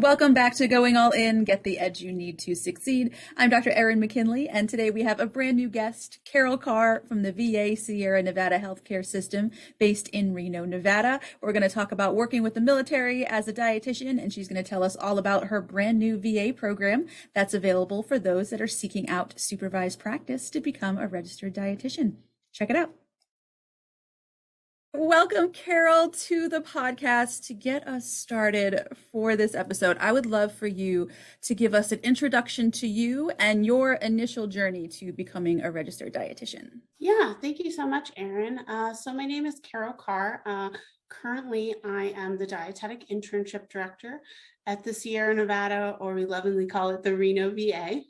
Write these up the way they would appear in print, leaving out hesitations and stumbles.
Welcome back to Going All In, Get the Edge You Need to Succeed. I'm Dr. Erin McKinley, and today we have a brand new guest, Carr from the VA Sierra Nevada Healthcare System based in Reno, Nevada. We're going to talk about working with the military as a dietitian, and she's going to tell us all about her brand new VA program that's available for those that are seeking out supervised practice to become a registered dietitian. Check it out. Welcome, Carol, to the podcast. To get us started for this episode, I would love for you to give us an introduction to you and your initial journey to becoming a registered dietitian. Yeah, thank you so much, Erin. So my name is Carr. Currently, I am the Dietetic Internship Director at the Sierra Nevada, or we lovingly call it the Reno VA.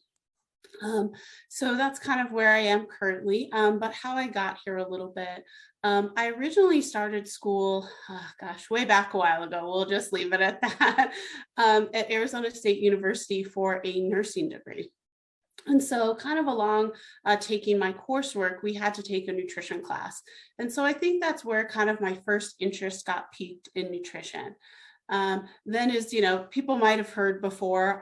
So that's kind of where I am currently, but how I got here a little bit. I originally started school, way back a while ago. We'll just leave it at that, at Arizona State University for a nursing degree. And so kind of along taking my coursework, we had to take a nutrition class. And so I think that's where kind of my first interest got piqued in nutrition. Then as, people might have heard before,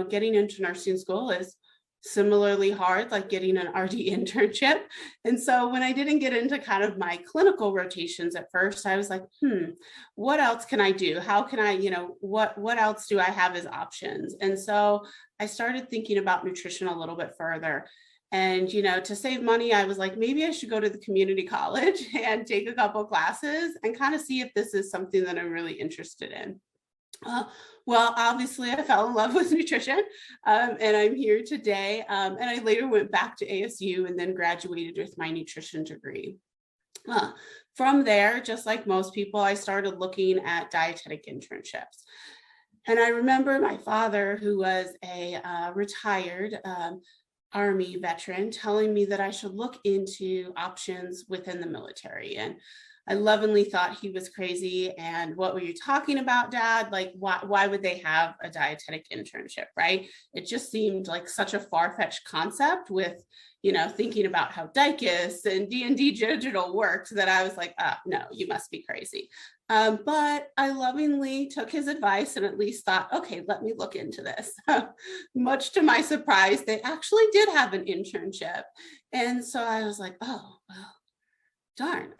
getting into nursing school is similarly hard, like getting an RD internship. And so when I didn't get into kind of my clinical rotations at first, I was like, what else can I do? How can I, what else do I have as options? And so I started thinking about nutrition a little bit further. And, to save money, I was like, maybe I should go to the community college and take a couple classes and kind of see if this is something that I'm really interested in. Well, obviously, I fell in love with nutrition, and I'm here today. And I later went back to ASU and then graduated with my nutrition degree. From there, just like most people, I started looking at dietetic internships. And I remember my father, who was a retired Army veteran, telling me that I should look into options within the military. And I lovingly thought he was crazy. And what were you talking about, Dad? Like, why would they have a dietetic internship, right? It just seemed like such a far-fetched concept with, thinking about how DICUS and D&D digital worked, that I was like, no, you must be crazy. But I lovingly took his advice and at least thought, okay, let me look into this. Much to my surprise, they actually did have an internship. And so I was like, oh, well, darn,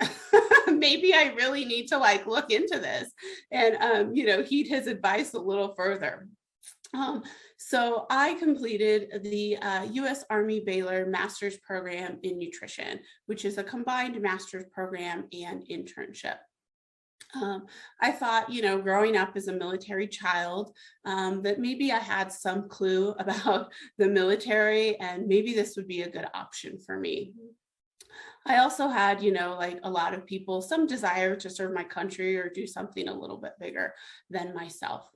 maybe I really need to look into this and, heed his advice a little further. So I completed the U.S. Army Baylor Master's Program in Nutrition, which is a combined master's program and internship. I thought, growing up as a military child, that maybe I had some clue about the military and maybe this would be a good option for me. I also had, like a lot of people, some desire to serve my country or do something a little bit bigger than myself.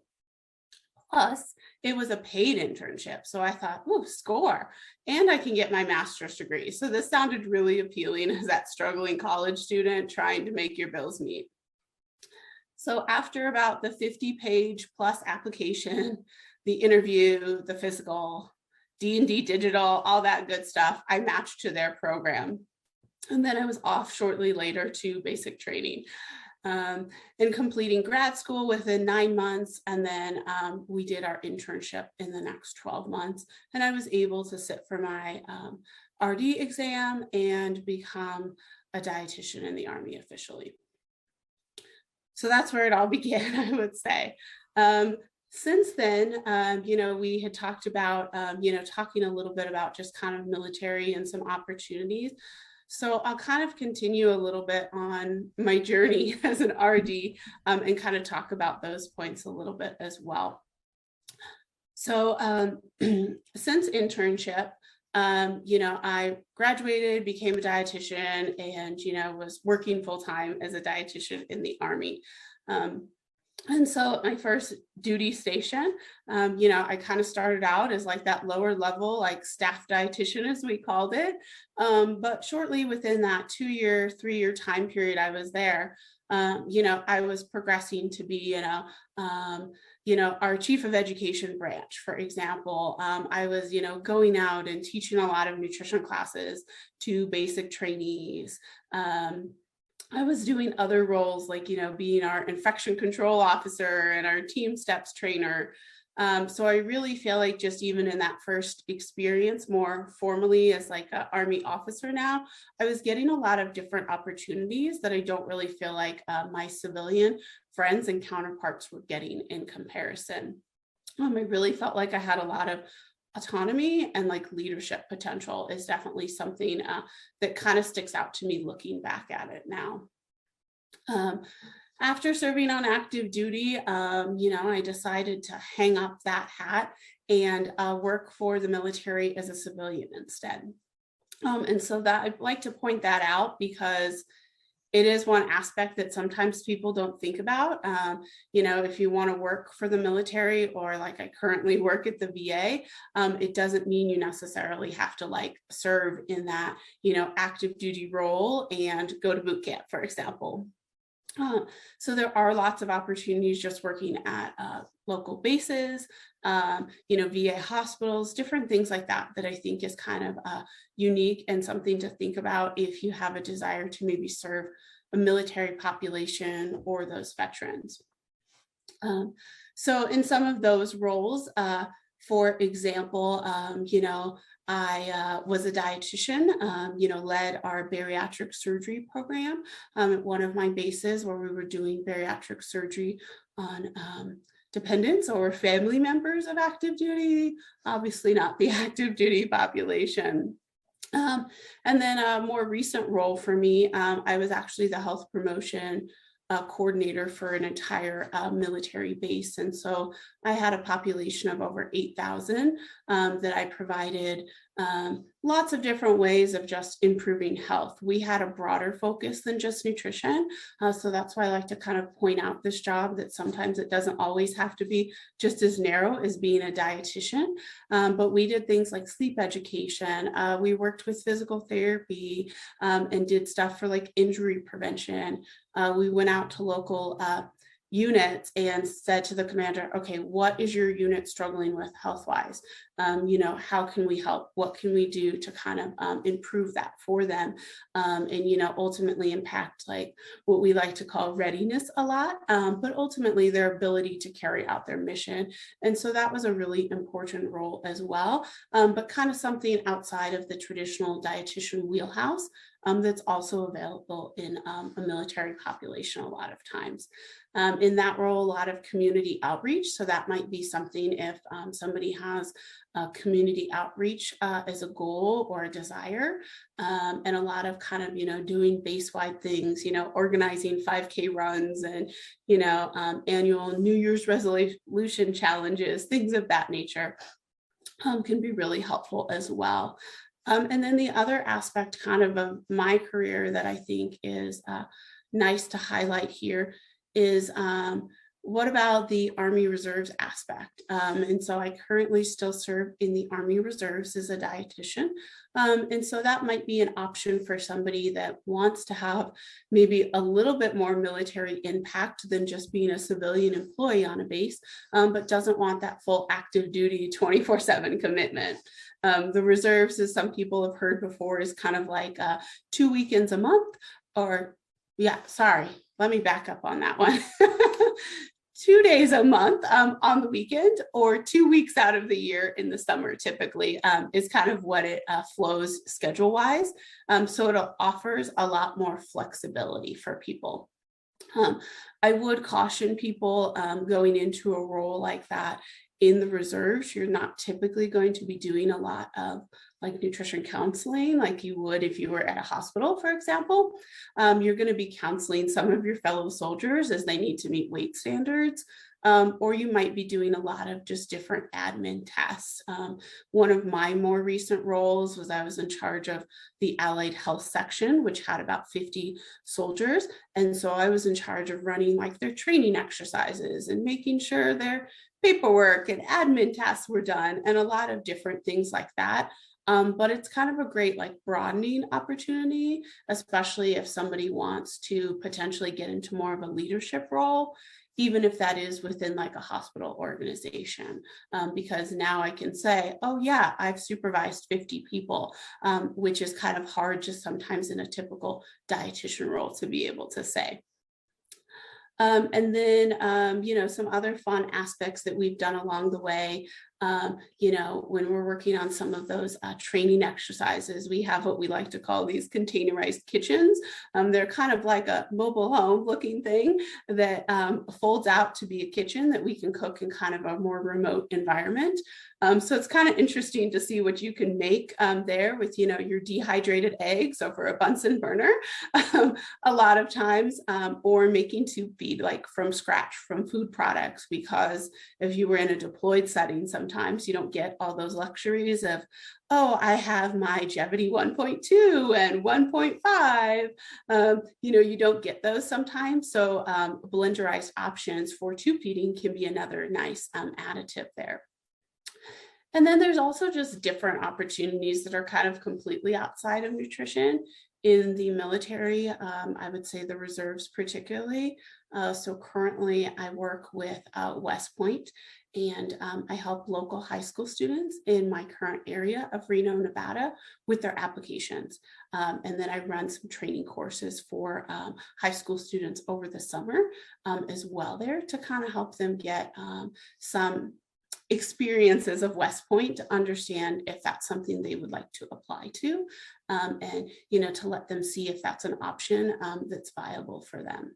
Plus, it was a paid internship. So I thought, score. And I can get my master's degree. So this sounded really appealing as that struggling college student trying to make your bills meet. So after about the 50-page plus application, the interview, the physical, D&D digital, all that good stuff, I matched to their program. And then I was off shortly later to basic training and completing grad school within 9 months. And then we did our internship in the next 12 months. And I was able to sit for my RD exam and become a dietitian in the Army officially. So that's where it all began, I would say. Since then, we had talked about, talking a little bit about just kind of military and some opportunities. So I'll kind of continue a little bit on my journey as an RD and kind of talk about those points a little bit as well. So since internship, I graduated, became a dietitian, and, was working full-time as a dietitian in the Army. And so my first duty station, I kind of started out as like that lower level, like staff dietitian, as we called it. But shortly within that 2-year, 3-year time period I was there, I was progressing to be, our chief of education branch, for example. I was, going out and teaching a lot of nutrition classes to basic trainees. I was doing other roles like, being our infection control officer and our team steps trainer. So I really feel like just even in that first experience, more formally as like an Army officer now, I was getting a lot of different opportunities that I don't really feel like my civilian friends and counterparts were getting in comparison. I really felt like I had a lot of autonomy, and like leadership potential is definitely something that kind of sticks out to me looking back at it now. Um, After serving on active duty, I decided to hang up that hat and work for the military as a civilian instead. And so that I'd like to point that out because it is one aspect that sometimes people don't think about. If you want to work for the military, or like I currently work at the VA, it doesn't mean you necessarily have to like serve in that, active duty role and go to boot camp, for example. So there are lots of opportunities just working at local bases, VA hospitals, different things like that, that I think is kind of unique and something to think about if you have a desire to maybe serve a military population or those veterans. So in some of those roles, for example, I was a dietitian, led our bariatric surgery program at one of my bases where we were doing bariatric surgery on dependents or family members of active duty, obviously not the active duty population. And then a more recent role for me, I was actually the health promotion coordinator for an entire military base. And so I had a population of over 8,000 that I provided lots of different ways of just improving health. We had a broader focus than just nutrition. So that's why I like to kind of point out this job, that sometimes it doesn't always have to be just as narrow as being a dietitian. But we did things like sleep education. We worked with physical therapy and did stuff for like injury prevention. We went out to local units and said to the commander, okay, what is your unit struggling with health-wise? How can we help? What can we do to kind of improve that for them? And ultimately impact like what we like to call readiness a lot, but ultimately their ability to carry out their mission. And so that was a really important role as well, but kind of something outside of the traditional dietitian wheelhouse. That's also available in a military population a lot of times. In that role, a lot of community outreach. So that might be something if somebody has community outreach as a goal or a desire, and a lot of kind of, doing base-wide things, organizing 5K runs and, annual New Year's resolution challenges, things of that nature can be really helpful as well. And then the other aspect kind of my career that I think is nice to highlight here is what about the Army Reserves aspect? And so I currently still serve in the Army Reserves as a dietitian. And so that might be an option for somebody that wants to have maybe a little bit more military impact than just being a civilian employee on a base, but doesn't want that full active duty 24/7 commitment. The reserves, as some people have heard before, is kind of like 2 weekends a month, or let me back up on that one. 2 days a month on the weekend, or 2 weeks out of the year in the summer, typically is kind of what it flows schedule wise. So it offers a lot more flexibility for people. I would caution people going into a role like that in the reserves. You're not typically going to be doing a lot of like nutrition counseling like you would if you were at a hospital, for example. You're going to be counseling some of your fellow soldiers as they need to meet weight standards. Or you might be doing a lot of just different admin tasks. One of my more recent roles was I was in charge of the Allied Health section, which had about 50 soldiers. And so I was in charge of running like their training exercises and making sure their paperwork and admin tasks were done, and a lot of different things like that. But it's kind of a great like broadening opportunity, especially if somebody wants to potentially get into more of a leadership role, even if that is within like a hospital organization, because now I can say, oh yeah, I've supervised 50 people, which is kind of hard just sometimes in a typical dietitian role to be able to say. And then, some other fun aspects that we've done along the way. When we're working on some of those training exercises, we have what we like to call these containerized kitchens. They're kind of like a mobile home looking thing that folds out to be a kitchen that we can cook in kind of a more remote environment. So it's kind of interesting to see what you can make there with, your dehydrated eggs over a Bunsen burner a lot of times, or making to feed like from scratch from food products, because if you were in a deployed setting, sometimes you don't get all those luxuries of, oh, I have my Jevity 1.2 and 1.5. You don't get those sometimes. So blenderized options for tube feeding can be another nice additive there. And then there's also just different opportunities that are kind of completely outside of nutrition in the military. I would say the reserves particularly. So currently I work with West Point, and I help local high school students in my current area of Reno, Nevada with their applications. And then I run some training courses for high school students over the summer as well there to kind of help them get some experiences of West Point to understand if that's something they would like to apply to, and to let them see if that's an option that's viable for them.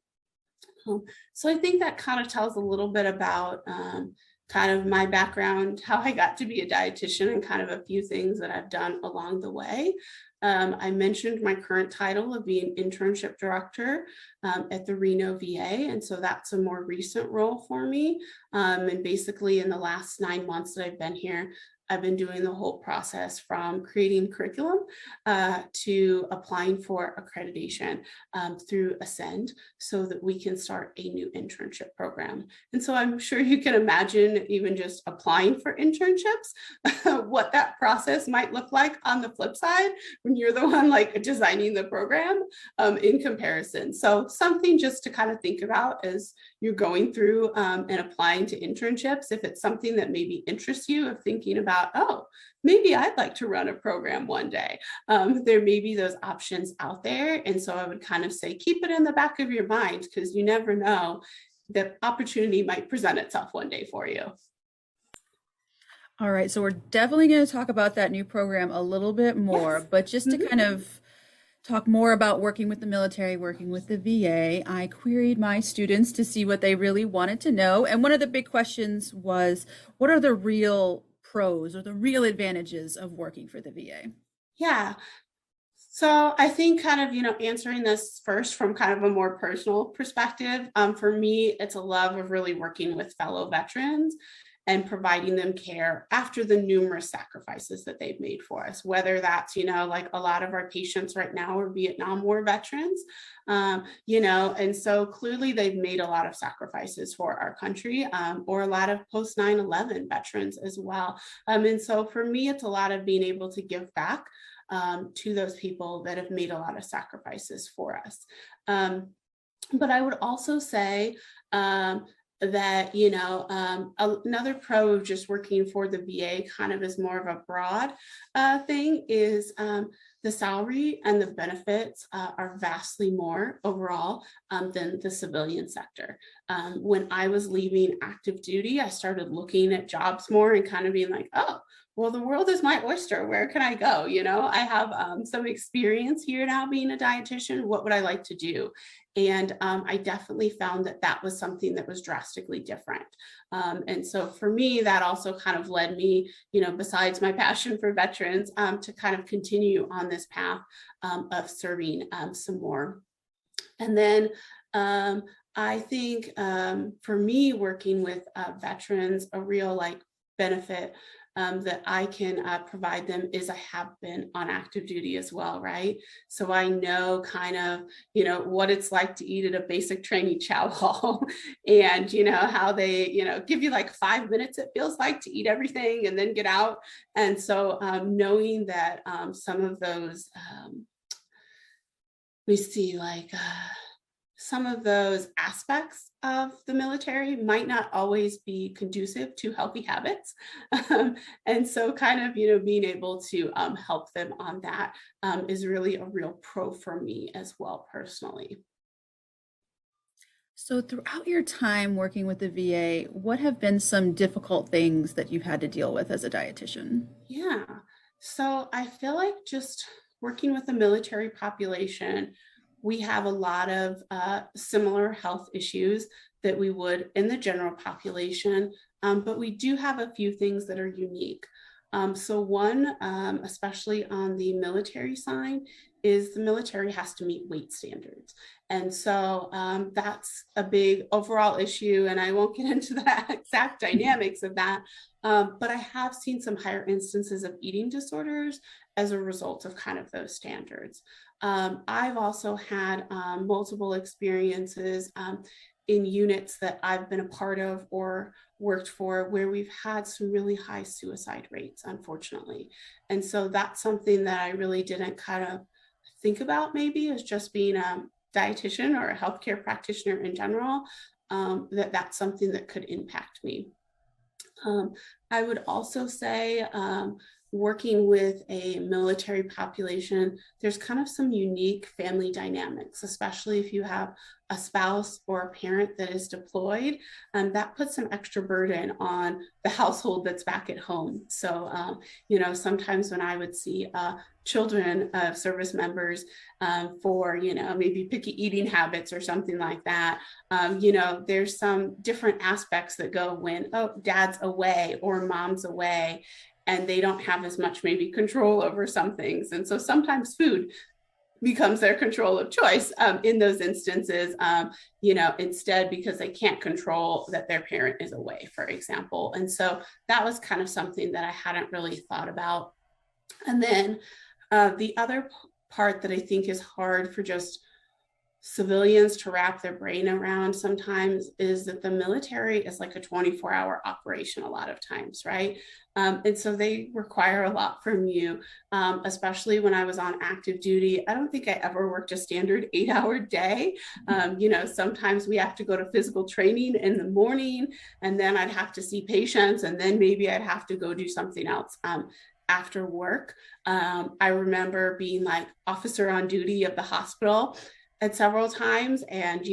So I think that kind of tells a little bit about kind of my background, how I got to be a dietitian, and kind of a few things that I've done along the way. I mentioned my current title of being internship director at the Reno VA. And so that's a more recent role for me. And basically in the last 9 months that I've been here, I've been doing the whole process from creating curriculum to applying for accreditation through Ascend so that we can start a new internship program. And so I'm sure you can imagine even just applying for internships, what that process might look like on the flip side when you're the one like designing the program in comparison. So something just to kind of think about as you're going through and applying to internships, if it's something that maybe interests you, of thinking about, oh, maybe I'd like to run a program one day. There may be those options out there. And so I would kind of say, keep it in the back of your mind, because you never know, the opportunity might present itself one day for you. All right, so we're definitely going to talk about that new program a little bit more, Yes. but just to kind of talk more about working with the military, working with the VA, I queried my students to see what they really wanted to know. And one of the big questions was, what are the real pros or the real advantages of working for the VA? Yeah. So I think kind of, answering this first from kind of a more personal perspective, for me, it's a love of really working with fellow veterans and providing them care after the numerous sacrifices that they've made for us, whether that's, like a lot of our patients right now are Vietnam War veterans, and so clearly they've made a lot of sacrifices for our country, or a lot of post 9/11 veterans as well. And so for me, it's a lot of being able to give back to those people that have made a lot of sacrifices for us. But I would also say that, another pro of just working for the VA kind of is more of a broad thing is the salary and the benefits are vastly more overall than the civilian sector. When I was leaving active duty, I started looking at jobs more and kind of being like, oh, well, the world is my oyster. Where can I go? I have some experience here now being a dietitian. What would I like to do? And I definitely found that that was something that was drastically different. And so for me, that also kind of led me, besides my passion for veterans, to kind of continue on this path of serving some more. And then I think for me, working with veterans, a real benefit that I can provide them is I have been on active duty as well, right? So I know kind of, what it's like to eat at a basic training chow hall and, how they, give you like 5 minutes, it feels like, to eat everything and then get out. And so knowing that some of those, we see some of those aspects of the military might not always be conducive to healthy habits. And so kind of, being able to help them on that is really a real pro for me as well, personally. So, throughout your time working with the VA, what have been some difficult things that you've had to deal with as a dietitian? Yeah. So I feel like just working with the military population, we have a lot of similar health issues that we would in the general population, but we do have a few things that are unique. So one, especially on the military side, is the military has to meet weight standards. And so that's a big overall issue. And I won't get into the exact dynamics of that, but I have seen some higher instances of eating disorders as a result of kind of those standards. I've also had multiple experiences in units that I've been a part of or worked for where we've had some really high suicide rates, unfortunately. And so that's something that I really didn't kind of think about maybe as just being a dietitian or a healthcare practitioner in general, that's something that could impact me. Um, I would also say working with a military population, there's kind of some unique family dynamics, especially if you have a spouse or a parent that is deployed, and that puts some extra burden on the household that's back at home. So, sometimes when I would see children of service members for, maybe picky eating habits or something like that, there's some different aspects that go when, oh, dad's away or mom's away, and they don't have as much maybe control over some things. And so sometimes food becomes their control of choice in those instances, instead because they can't control that their parent is away, for example. And so that was kind of something that I hadn't really thought about. And then the other part that I think is hard for just civilians to wrap their brain around sometimes is that the military is like a 24-hour operation a lot of times, right? And so they require a lot from you, especially when I was on active duty. I don't think I ever worked a standard 8-hour day. Sometimes we have to go to physical training in the morning, and then I'd have to see patients, and then maybe I'd have to go do something else after work. I remember being like officer on duty of the hospital at several times, and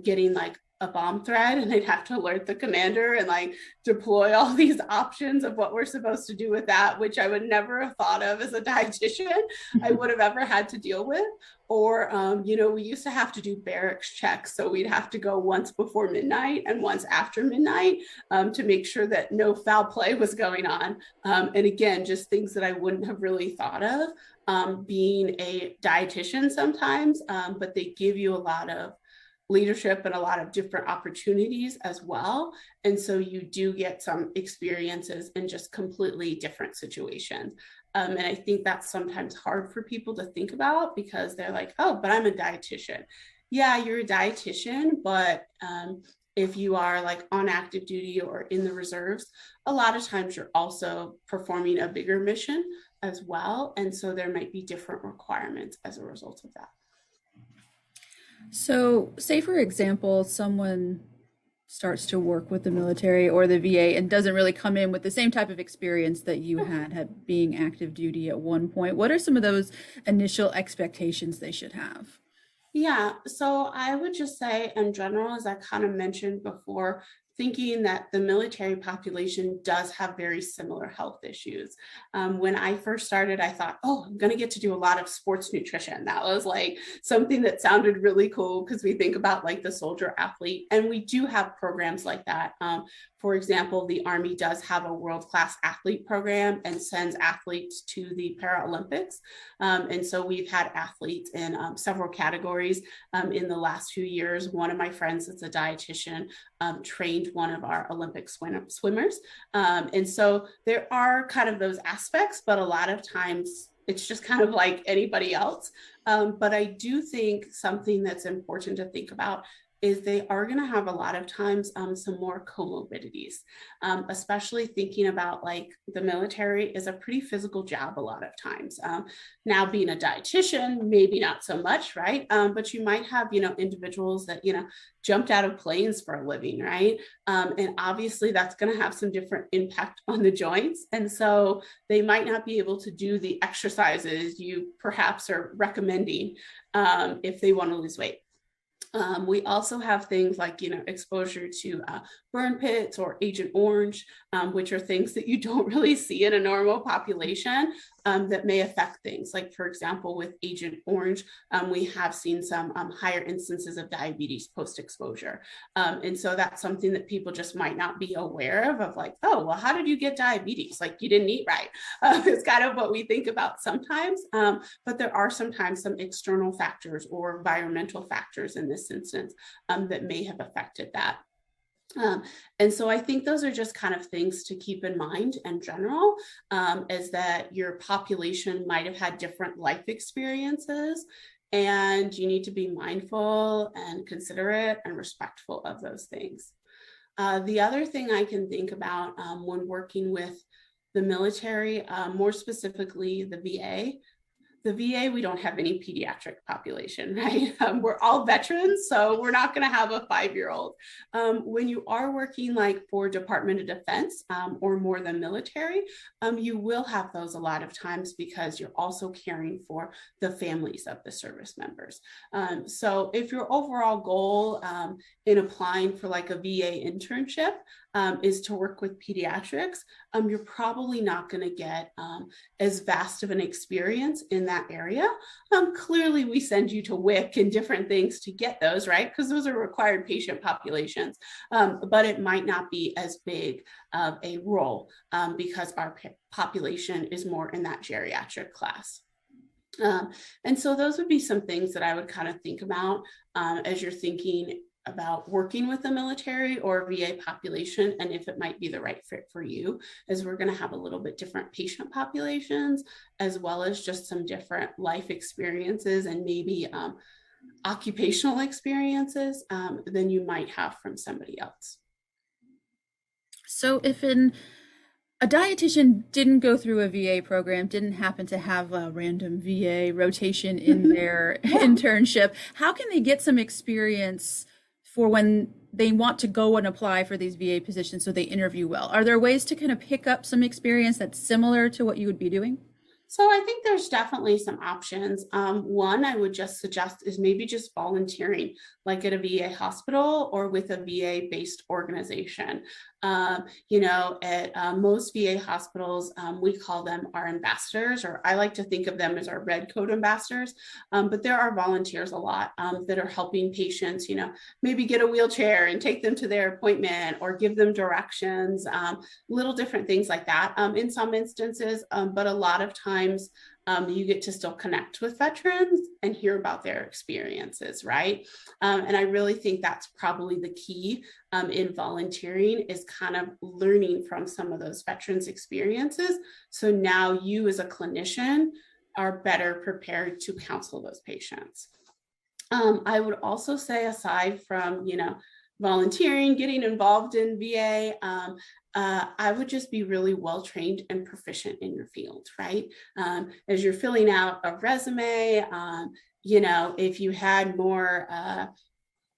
getting like a bomb threat, and they'd have to alert the commander and like deploy all these options of what we're supposed to do with that, which I would never have thought of as a dietitian I would have ever had to deal with. Or we used to have to do barracks checks, so we'd have to go once before midnight and once after midnight to make sure that no foul play was going on. And again, just things that I wouldn't have really thought of being a dietitian sometimes, but they give you a lot of leadership and a lot of different opportunities as well. And so you do get some experiences in just completely different situations. And I think that's sometimes hard for people to think about because they're like, oh, but I'm a dietitian. Yeah, you're a dietitian, but if you are like on active duty or in the reserves, a lot of times you're also performing a bigger mission as well. And so there might be different requirements as a result of that. So, say for example, someone starts to work with the military or the VA and doesn't really come in with the same type of experience that you had being active duty at one point. What are some of those initial expectations they should have? Yeah, so I would just say in general, as I kind of mentioned before, thinking that the military population does have very similar health issues. When I first started, I thought, oh, I'm going to get to do a lot of sports nutrition. That was like something that sounded really cool because we think about like the soldier athlete, and we do have programs like that. For example, the Army does have a world-class athlete program and sends athletes to the Paralympics. And so we've had athletes in several categories in the last few years. One of my friends that's a dietitian trained one of our Olympic swimmers. And so there are kind of those aspects, but a lot of times it's just kind of like anybody else. But I do think something that's important to think about is they are going to have a lot of times some more comorbidities, especially thinking about like the military is a pretty physical job a lot of times. Now being a dietitian, maybe not so much, right? But you might have, individuals that, jumped out of planes for a living, right? And obviously that's going to have some different impact on the joints. And so they might not be able to do the exercises you perhaps are recommending if they want to lose weight. We also have things like, exposure to burn pits or Agent Orange, which are things that you don't really see in a normal population that may affect things. Like, for example, with Agent Orange, we have seen some higher instances of diabetes post-exposure. And so that's something that people just might not be aware of like, oh, well, how did you get diabetes? Like, you didn't eat right. It's kind of what we think about sometimes. But there are sometimes some external factors or environmental factors in this instance that may have affected that. And so I think those are just kind of things to keep in mind in general, is that your population might have had different life experiences, and you need to be mindful and considerate and respectful of those things. The other thing I can think about when working with the military, more specifically the VA, we don't have any pediatric population, right? We're all veterans, so we're not going to have a 5-year-old. When you are working like for Department of Defense or more than military, you will have those a lot of times because you're also caring for the families of the service members. So if your overall goal in applying for like a VA internship is to work with pediatrics, you're probably not going to get as vast of an experience in that area. Clearly, we send you to WIC and different things to get those, right? Because those are required patient populations, but it might not be as big of a role because our population is more in that geriatric class. And so those would be some things that I would kind of think about as you're thinking about working with the military or VA population, and if it might be the right fit for you, as we're going to have a little bit different patient populations, as well as just some different life experiences and maybe occupational experiences than you might have from somebody else. So if a dietitian didn't go through a VA program, didn't happen to have a random VA rotation in their internship, how can they get some experience for when they want to go and apply for these VA positions so they interview well? Are there ways to kind of pick up some experience that's similar to what you would be doing? So I think there's definitely some options. One I would just suggest is maybe just volunteering, like at a VA hospital or with a VA-based organization. At most VA hospitals, we call them our ambassadors, or I like to think of them as our red coat ambassadors. But there are volunteers a lot that are helping patients, maybe get a wheelchair and take them to their appointment or give them directions, little different things like that in some instances. But a lot of times, you get to still connect with veterans and hear about their experiences, right? And I really think that's probably the key in volunteering, is kind of learning from some of those veterans' experiences. So now you as a clinician are better prepared to counsel those patients. I would also say, aside from, volunteering, getting involved in VA, I would just be really well trained and proficient in your field, right? As you're filling out a resume, if you had more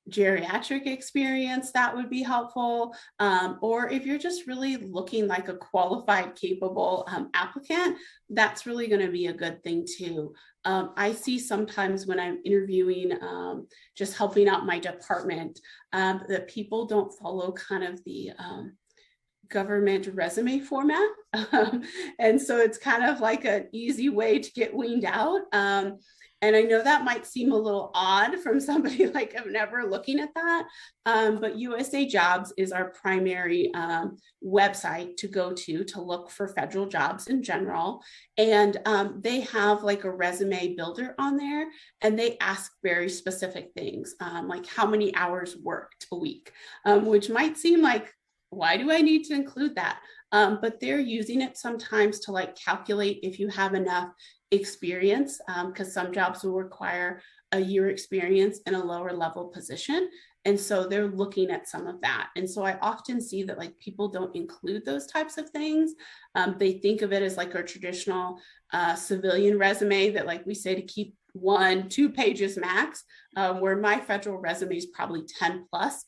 geriatric experience, that would be helpful. Or if you're just really looking like a qualified, capable applicant, that's really going to be a good thing too. I see sometimes when I'm interviewing, just helping out my department, that people don't follow kind of the government resume format. And so it's kind of like an easy way to get weaned out. And I know that might seem a little odd from somebody like I'm never looking at that, but USA Jobs is our primary website to go to look for federal jobs in general. And they have like a resume builder on there, and they ask very specific things, like how many hours worked a week, which might seem like, why do I need to include that? But they're using it sometimes to like calculate if you have enough experience, because some jobs will require a year experience in a lower level position. And so they're looking at some of that. And so I often see that like people don't include those types of things. They think of it as like a traditional civilian resume that, like we say, to keep 1-2 pages max, where my federal resume is probably 10 plus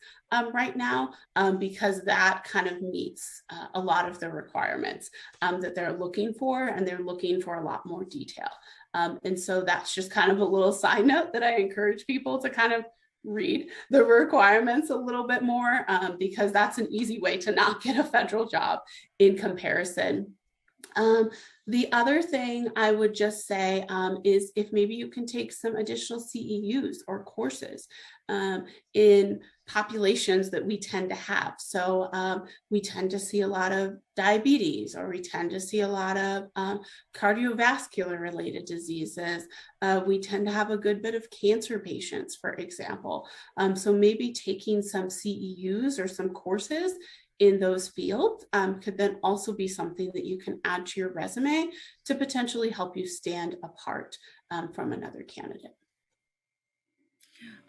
right now, because that kind of meets a lot of the requirements that they're looking for, and they're looking for a lot more detail. And so that's just kind of a little side note that I encourage people to kind of read the requirements a little bit more, because that's an easy way to not get a federal job in comparison. The other thing I would just say is if maybe you can take some additional CEUs or courses in populations that we tend to have. So we tend to see a lot of diabetes, or we tend to see a lot of cardiovascular related diseases. We tend to have a good bit of cancer patients, for example. So maybe taking some CEUs or some courses in those fields could then also be something that you can add to your resume to potentially help you stand apart from another candidate.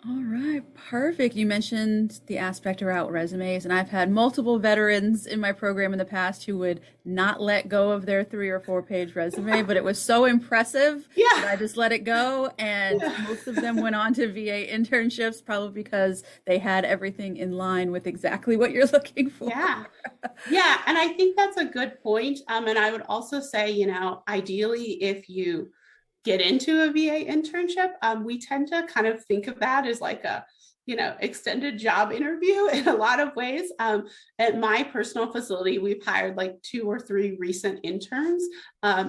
All right, perfect. You mentioned the aspect around resumes, and I've had multiple veterans in my program in the past who would not let go of their 3 or 4 page resume, but it was so impressive that I just let it go. And most of them went on to VA internships, probably because they had everything in line with exactly what you're looking for. Yeah. And I think that's a good point. And I would also say, ideally, if you get into a VA internship, we tend to kind of think of that as like a, extended job interview in a lot of ways. At my personal facility, we've hired like 2 or 3 recent interns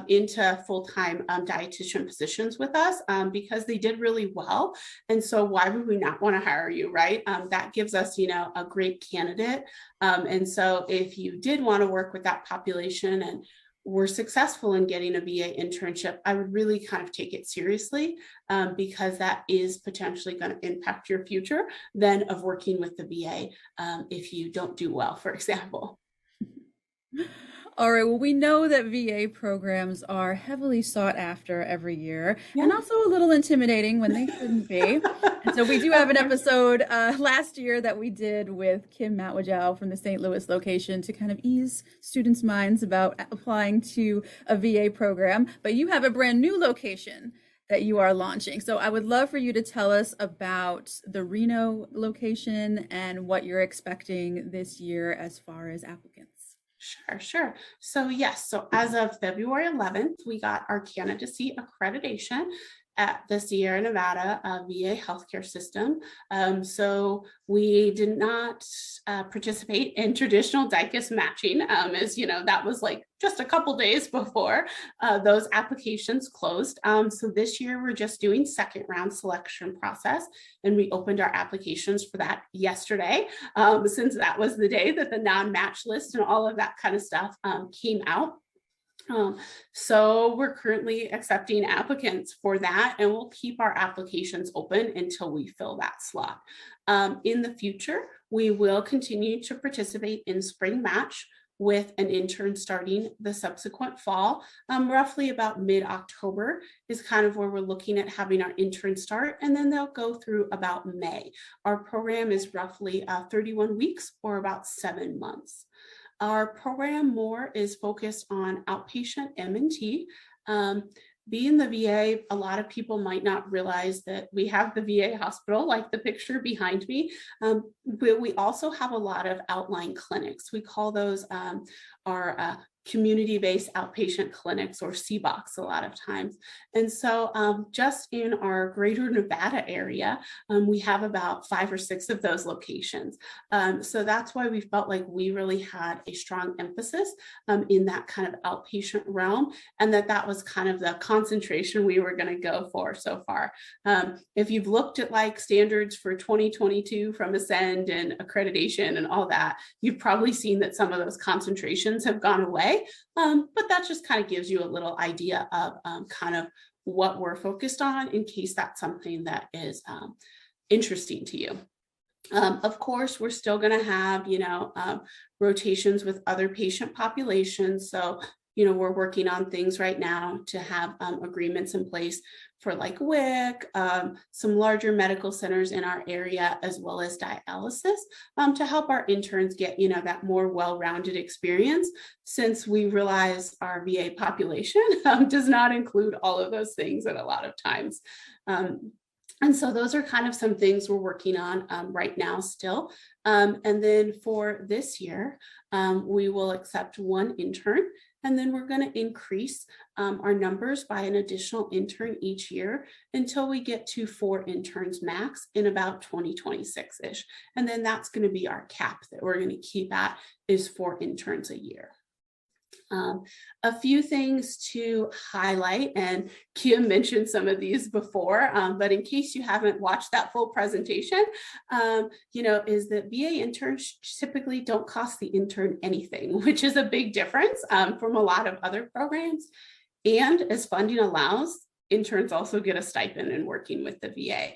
into full-time dietitian positions with us because they did really well. And so why would we not want to hire you, right? That gives us, a great candidate. And so if you did want to work with that population and were successful in getting a VA internship, I would really kind of take it seriously because that is potentially going to impact your future then of working with the VA if you don't do well, for example. All right, well, we know that VA programs are heavily sought after every year and also a little intimidating when they shouldn't be. And so we do have an episode last year that we did with Kim Matwajow from the St. Louis location to kind of ease students' minds about applying to a VA program. But you have a brand new location that you are launching. So I would love for you to tell us about the Reno location and what you're expecting this year as far as applicants. Sure. So yes, so as of February 11th, we got our candidacy accreditation at the Sierra Nevada VA healthcare system. So we did not participate in traditional DICUS matching, as that was like just a couple days before those applications closed. So this year we're just doing second round selection process, and we opened our applications for that yesterday, since that was the day that the non-match list and all of that kind of stuff came out. So we're currently accepting applicants for that, and we'll keep our applications open until we fill that slot. In the future, we will continue to participate in spring match with an intern starting the subsequent fall. Roughly about mid-October is kind of where we're looking at having our intern start, and then they'll go through about May. Our program is roughly 31 weeks or about 7 months. Our program more is focused on outpatient M&T. Being the VA, a lot of people might not realize that we have the VA hospital, like the picture behind me, but we also have a lot of outlying clinics. We call those our community-based outpatient clinics, or CBOCs a lot of times. And so just in our greater Nevada area, we have about 5 or 6 of those locations. So that's why we felt like we really had a strong emphasis in that kind of outpatient realm, and that was kind of the concentration we were going to go for so far. If you've looked at like standards for 2022 from Ascend and accreditation and all that, you've probably seen that some of those concentrations have gone away. But that just kind of gives you a little idea of kind of what we're focused on in case that's something that is interesting to you. Of course, we're still going to have, rotations with other patient populations. So, we're working on things right now to have agreements in place for like WIC, some larger medical centers in our area, as well as dialysis to help our interns get, that more well-rounded experience, since we realize our VA population does not include all of those things at a lot of times. And so those are kind of some things we're working on right now still. And then for this year, we will accept 1 intern And then we're going to increase our numbers by an additional intern each year until we get to 4 interns max in about 2026-ish. And then that's going to be our cap that we're going to keep at, is 4 interns a year. A few things to highlight, and Kim mentioned some of these before, but in case you haven't watched that full presentation, is that VA interns typically don't cost the intern anything, which is a big difference from a lot of other programs. And as funding allows, interns also get a stipend in working with the VA.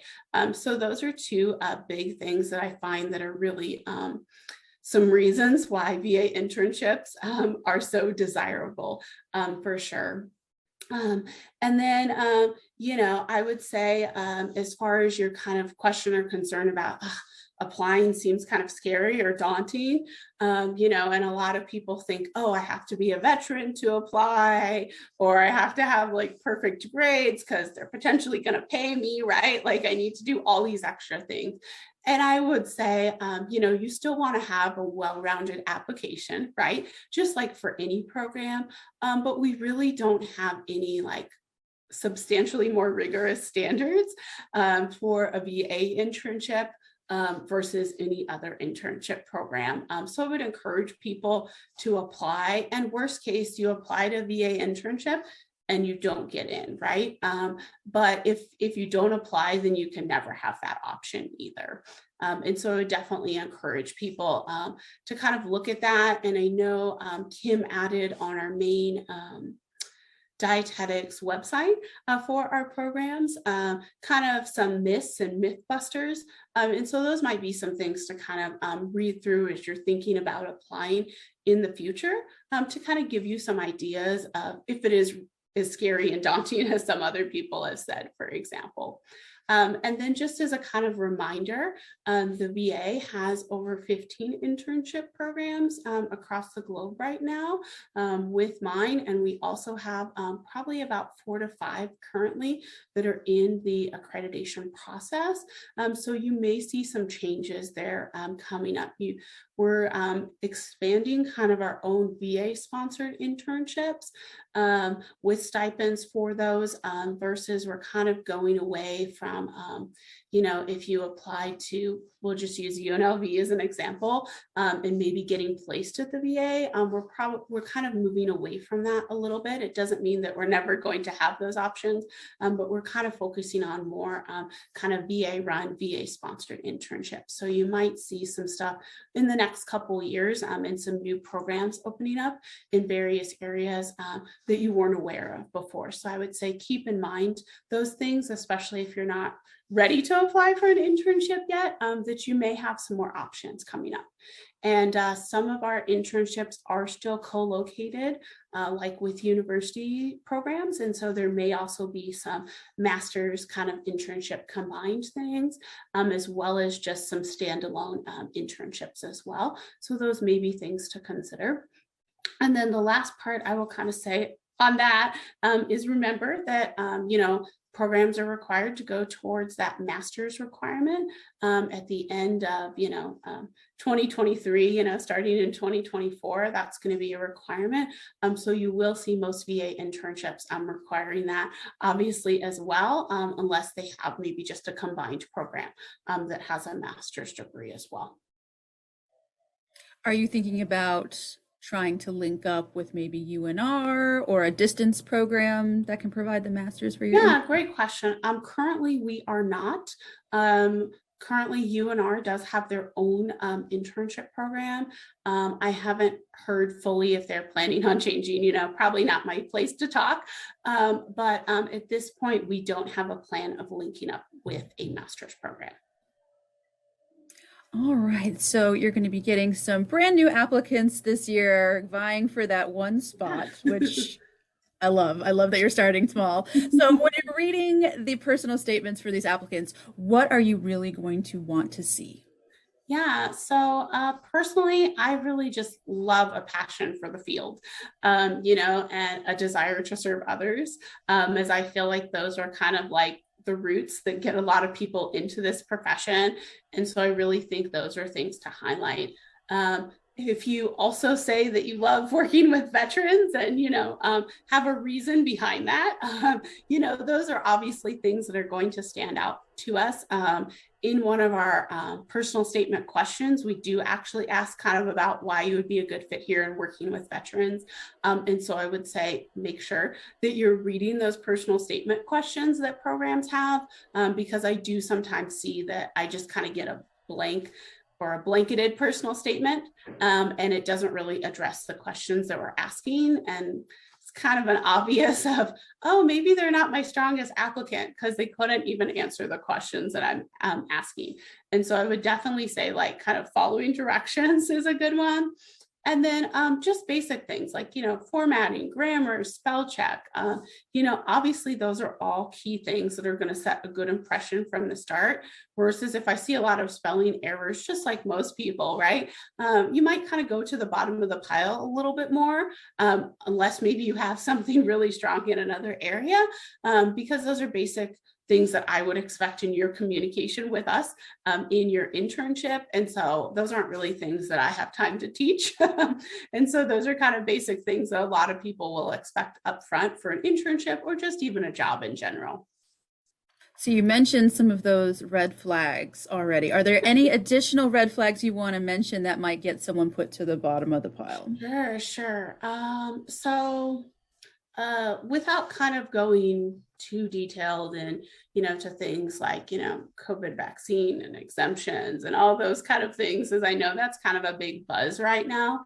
So those are two big things that I find that are really some reasons why VA internships are so desirable, for sure. And then, I would say, as far as your kind of question or concern about applying seems kind of scary or daunting, and a lot of people think, oh, I have to be a veteran to apply, or I have to have like perfect grades because they're potentially going to pay me, right? Like I need to do all these extra things. And I would say, you still want to have a well-rounded application, right? Just like for any program, but we really don't have any like substantially more rigorous standards for a VA internship versus any other internship program. So I would encourage people to apply, and worst case, you apply to VA internship and you don't get in, right? But if you don't apply, then you can never have that option either. And so I would definitely encourage people to kind of look at that. And I know Kim added on our main Dietetics website for our programs, kind of some myths and myth busters. And so those might be some things to kind of read through as you're thinking about applying in the future, to kind of give you some ideas of if it is as scary and daunting as some other people have said, for example. And then just as a kind of reminder, the VA has over 15 internship programs across the globe right now with mine. And we also have probably about 4 to 5 currently that are in the accreditation process. So you may see some changes there coming up. We're expanding kind of our own VA sponsored internships with stipends for those versus we're kind of going away from, if you apply to, we'll just use UNLV as an example, and maybe getting placed at the VA, we're kind of moving away from that a little bit. It doesn't mean that we're never going to have those options, but we're kind of focusing on more kind of VA run, VA sponsored internships. So you might see some stuff in the next couple of years and some new programs opening up in various areas that you weren't aware of before. So I would say keep in mind those things, especially if you're not ready to apply for an internship yet, that you may have some more options coming up. And some of our internships are still co-located, like with university programs. And so there may also be some master's kind of internship combined things, as well as just some standalone internships as well. So those may be things to consider. And then the last part I will kind of say on that is remember that, programs are required to go towards that master's requirement at the end of, 2023, starting in 2024, that's going to be a requirement. So you will see most VA internships requiring that obviously as well, unless they have maybe just a combined program that has a master's degree as well. Are you thinking about trying to link up with maybe UNR or a distance program that can provide the master's for you? Yeah, great question. Currently we are not. Currently UNR does have their own internship program. I haven't heard fully if they're planning on changing, probably not my place to talk. But at this point, we don't have a plan of linking up with a master's program. All right, so you're going to be getting some brand new applicants this year vying for that one spot, which I love. I love that you're starting small. So when you're reading the personal statements for these applicants, what are you really going to want to see? Yeah, so personally, I really just love a passion for the field, and a desire to serve others, as I feel like those are kind of like the roots that get a lot of people into this profession. And so I really think those are things to highlight. if you also say that you love working with veterans and, have a reason behind that, those are obviously things that are going to stand out to us. In one of our personal statement questions, we do actually ask kind of about why you would be a good fit here and working with veterans. And so I would say, make sure that you're reading those personal statement questions that programs have, because I do sometimes see that I just kind of get a blank or a blanketed personal statement, and it doesn't really address the questions that we're asking. And it's kind of an obvious of, oh, maybe they're not my strongest applicant because they couldn't even answer the questions that I'm asking. And so I would definitely say like kind of following directions is a good one. And then just basic things like, formatting, grammar, spell check, obviously those are all key things that are going to set a good impression from the start, versus if I see a lot of spelling errors, just like most people, right? You might kind of go to the bottom of the pile a little bit more, unless maybe you have something really strong in another area, because those are basic things that I would expect in your communication with us in your internship. And so those aren't really things that I have time to teach. And so those are kind of basic things that a lot of people will expect upfront for an internship or just even a job in general. So you mentioned some of those red flags already. Are there any additional red flags you want to mention that might get someone put to the bottom of the pile? Sure. Without kind of going too detailed and, to things like, COVID vaccine and exemptions and all those kind of things, as I know that's kind of a big buzz right now.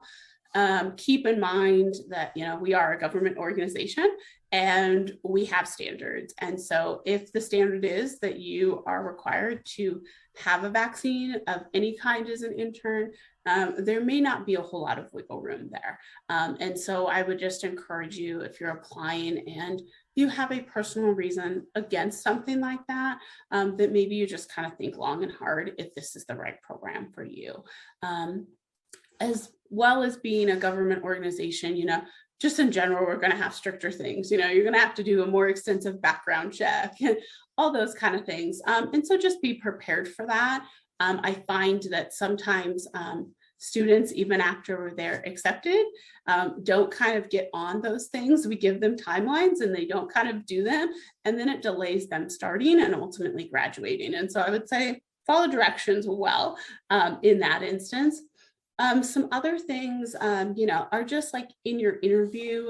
Keep in mind that, we are a government organization and we have standards. And so if the standard is that you are required to have a vaccine of any kind as an intern, there may not be a whole lot of wiggle room there. And so I would just encourage you, if you're applying and you have a personal reason against something like that, that maybe you just kind of think long and hard if this is the right program for you. As well as being a government organization, just in general, we're going to have stricter things. You're going to have to do a more extensive background check and all those kind of things. And so just be prepared for that. I find that sometimes students, even after they're accepted, don't kind of get on those things. We give them timelines and they don't kind of do them. And then it delays them starting and ultimately graduating. And so I would say follow directions well in that instance. Some other things, are just like in your interview.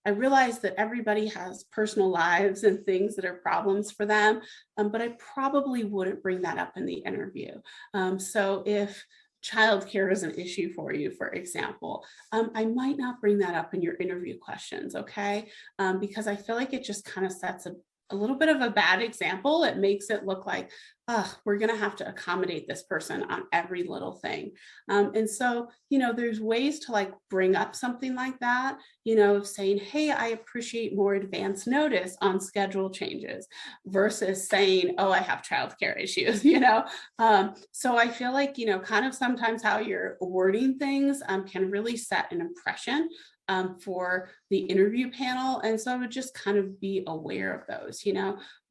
I realize that everybody has personal lives and things that are problems for them, but I probably wouldn't bring that up in the interview. So if childcare is an issue for you, for example, I might not bring that up in your interview questions, okay? Because I feel like it just kind of sets a little bit of a bad example. It makes it look like, we're going to have to accommodate this person on every little thing. And so, there's ways to like bring up something like that, saying, hey, I appreciate more advance notice on schedule changes versus saying, oh, I have childcare issues, So I feel like, kind of sometimes how you're wording things can really set an impression for the interview panel. And so I would just kind of be aware of those.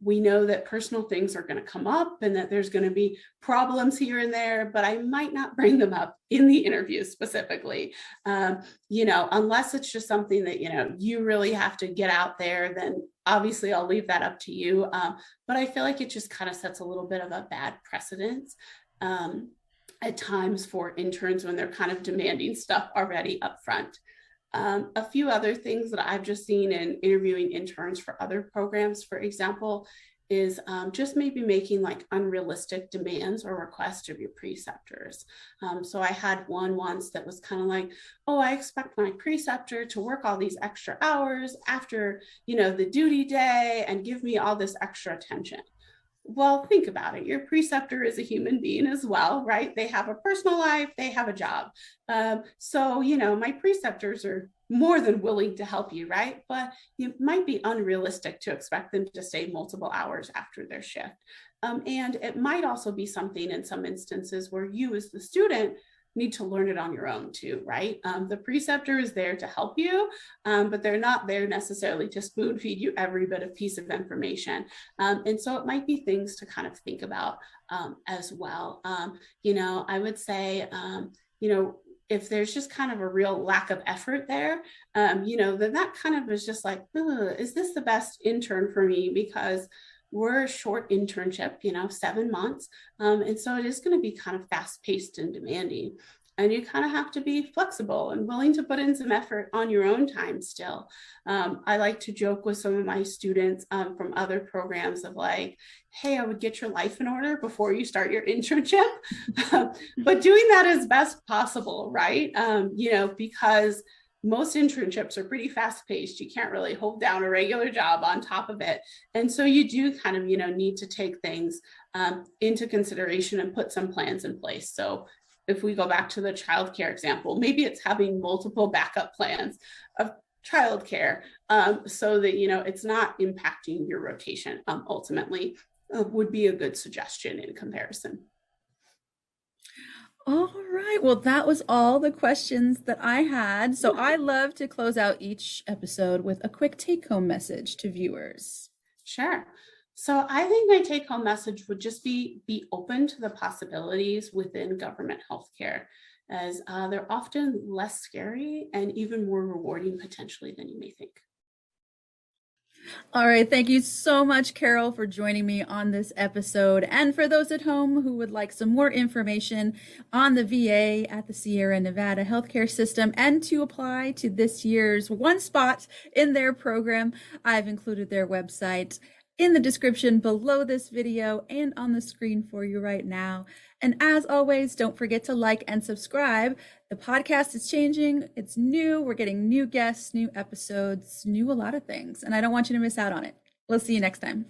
We know that personal things are going to come up and that there's going to be problems here and there, but I might not bring them up in the interview specifically. Unless it's just something that, you really have to get out there, then obviously I'll leave that up to you. But I feel like it just kind of sets a little bit of a bad precedent at times for interns when they're kind of demanding stuff already up front. A few other things that I've just seen in interviewing interns for other programs, for example, is just maybe making like unrealistic demands or requests of your preceptors. So I had one once that was kind of like, oh, I expect my preceptor to work all these extra hours after, the duty day and give me all this extra attention. Well, think about it. Your preceptor is a human being as well, right? They have a personal life, they have a job. So, my preceptors are more than willing to help you, right? But it might be unrealistic to expect them to stay multiple hours after their shift. And it might also be something in some instances where you as the student need to learn it on your own too, right? The preceptor is there to help you, but they're not there necessarily to spoon feed you every bit of piece of information. And so it might be things to kind of think about as well. I would say, if there's just kind of a real lack of effort there, then that kind of is just like, is this the best intern for me? Because we're a short internship, 7 months. And so it is going to be kind of fast paced and demanding. And you kind of have to be flexible and willing to put in some effort on your own time still. I like to joke with some of my students from other programs of like, hey, I would get your life in order before you start your internship. But doing that as best possible, right? Because most internships are pretty fast paced. You can't really hold down a regular job on top of it. And so you do kind of, need to take things into consideration and put some plans in place. So if we go back to the childcare example, maybe it's having multiple backup plans of childcare so that, it's not impacting your rotation ultimately would be a good suggestion in comparison. All right. Well, that was all the questions that I had. So I love to close out each episode with a quick take-home message to viewers. Sure. So I think my take-home message would just be open to the possibilities within government healthcare, as they're often less scary and even more rewarding potentially than you may think. All right. Thank you so much, Carol, for joining me on this episode. And for those at home who would like some more information on the VA at the Sierra Nevada healthcare system and to apply to this year's one spot in their program, I've included their website in the description below this video and on the screen for you right now. And as always, don't forget to like and subscribe. The podcast is changing. It's new. We're getting new guests, new episodes, new a lot of things. And I don't want you to miss out on it. We'll see you next time.